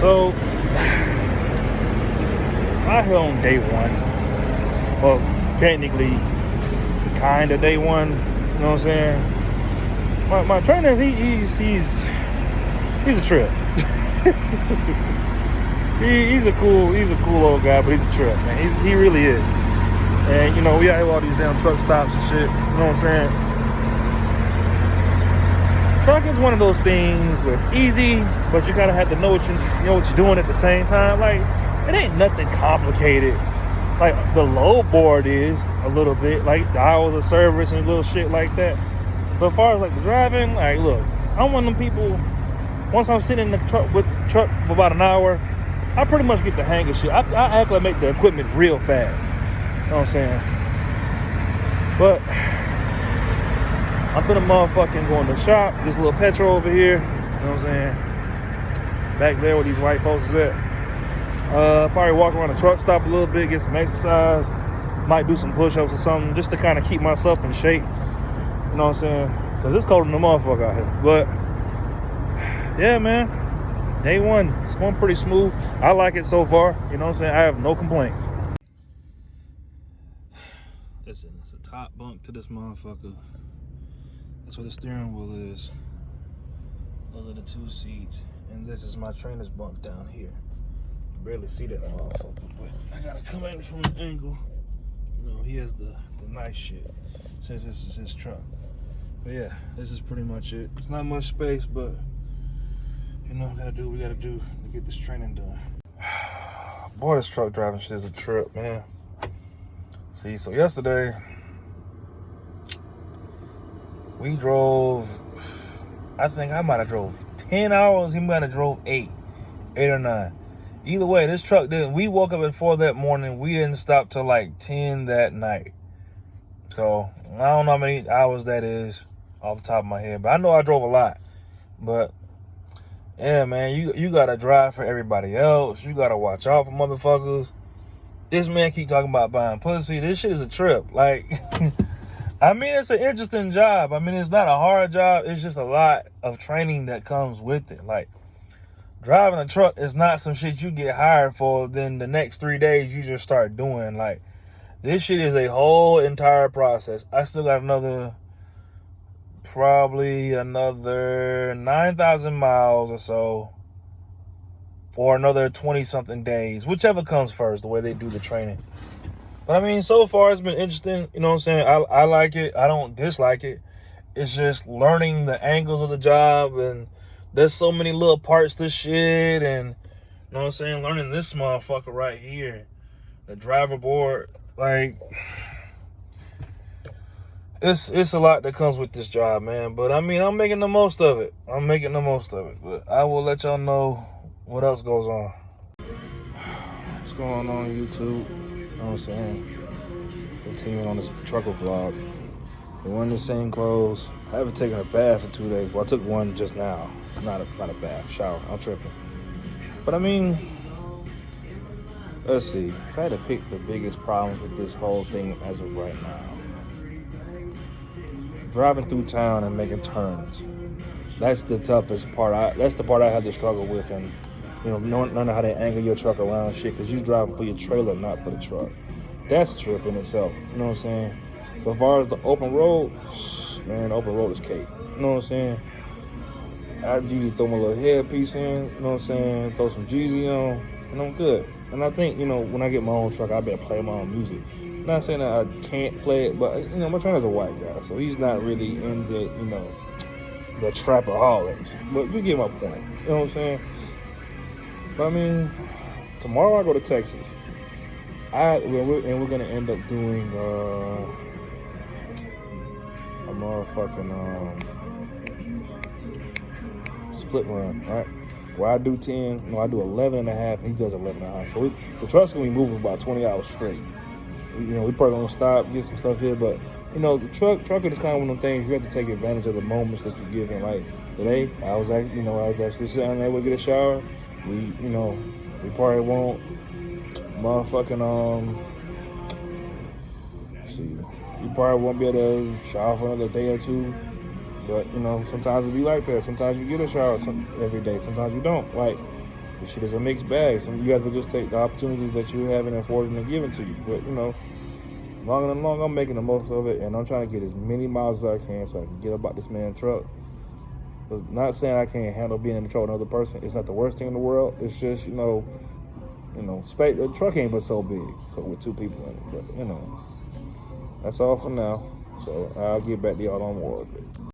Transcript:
So, out here on day one. Well, technically, kind of day one. You know what I'm saying? My trainer, he's a trip. he's a cool old guy, but he's a trip, man. He really is. And you know, we out here all these damn truck stops and shit. You know what I'm saying? Trucking's one of those things where it's easy, but you gotta have to know what you're doing at the same time. Like, it ain't nothing complicated. Like, the load board is a little bit, like the hours of service and little shit like that. But as far as like the driving, like, look, I'm one of them people. Once I'm sitting in the truck for about an hour, I pretty much get the hang of shit. I actually make the equipment real fast. You know what I'm saying? But I'm finna motherfucking go in the shop. This little petrol over here. You know what I'm saying? Back there where these white folks is at. Probably walk around the truck stop a little bit, get some exercise. Might do some push-ups or something just to kind of keep myself in shape. You know what I'm saying? Because it's cold in the motherfucker out here. But, yeah, man. Day one. It's going pretty smooth. I like it so far. You know what I'm saying? I have no complaints. Listen, it's a top bunk to this motherfucker. That's where the steering wheel is. Those are the two seats. And this is my trainer's bunk down here. Barely see that motherfucker, but I gotta come in from an angle. You know, he has the nice shit, since this is his truck. But yeah, this is pretty much it. It's not much space, but you know, gotta do what we gotta do to get this training done. Boy, this truck driving shit is a trip, man. See, so yesterday we drove, I think I might have drove 10 hours. He might have drove 8 or 9. Either way, this truck didn't. We woke up at 4 that morning. We didn't stop till like 10 that night. So I don't know how many hours that is off the top of my head, but I know I drove a lot. But yeah, man, you gotta drive for everybody else. You gotta watch out for motherfuckers. This man keep talking about buying pussy. This shit is a trip. Like, I mean, it's an interesting job. I mean, it's not a hard job. It's just a lot of training that comes with it. Like, driving a truck is not some shit you get hired for, then the next 3 days you just start doing. Like, this shit is a whole entire process. I still got probably another 9,000 miles or so, for another 20-something days, whichever comes first, the way they do the training. But I mean, so far it's been interesting. You know what I'm saying? I like it. I don't dislike it. It's just learning the angles of the job, and there's so many little parts to shit, and you know what I'm saying? Learning this motherfucker right here, the driver board. Like, it's a lot that comes with this job, man. But I mean, I'm making the most of it. But I will let y'all know what else goes on. What's going on YouTube? You know what I'm saying? Continuing on this trucker vlog. We're wearing the same clothes. I haven't taken a bath in 2 days. Well, I took one just now. Not a bath, shower. I'm tripping. But I mean, let's see. If I had to pick the biggest problems with this whole thing as of right now, driving through town and making turns. That's the toughest part. That's the part I had to struggle with, and you know, learning how to angle your truck around shit, because you're driving for your trailer, not for the truck. That's a trip in itself. You know what I'm saying? But as far as the open road, man, open road is cake. You know what I'm saying? I usually throw my little headpiece in, you know what I'm saying? Throw some Jeezy on, and I'm good. And I think, you know, when I get my own truck, I better play my own music. Not saying that I can't play it, but, you know, my trainer's a white guy, so he's not really in the, you know, the trapaholics. But you get my point. You know what I'm saying? But I mean, tomorrow I go to Texas. We're gonna end up doing a motherfucking split run, right? Where I do 10, no, I do 11 and a half, and he does 11 and a half. So the truck's gonna be moving for about 20 hours straight. You know, we probably gonna stop, get some stuff here, but you know, the trucking is kind of one of them things you have to take advantage of the moments that you're given. Like today, I was actually sitting there to get a shower. We probably won't motherfucking see, you probably won't be able to shower for another day or two. But you know, sometimes it be like that. Sometimes you get a shower every day. Sometimes you don't. Like, this shit is a mixed bag. So you have to just take the opportunities that you have and afforded and given to you. But long and long, I'm making the most of it, and I'm trying to get as many miles as I can so I can get about this man's truck. But not saying I can't handle being in the truck with another person. It's not the worst thing in the world. It's just space. The truck ain't but so big, so with two people in it. But that's all for now. So I'll get back to y'all on more of it.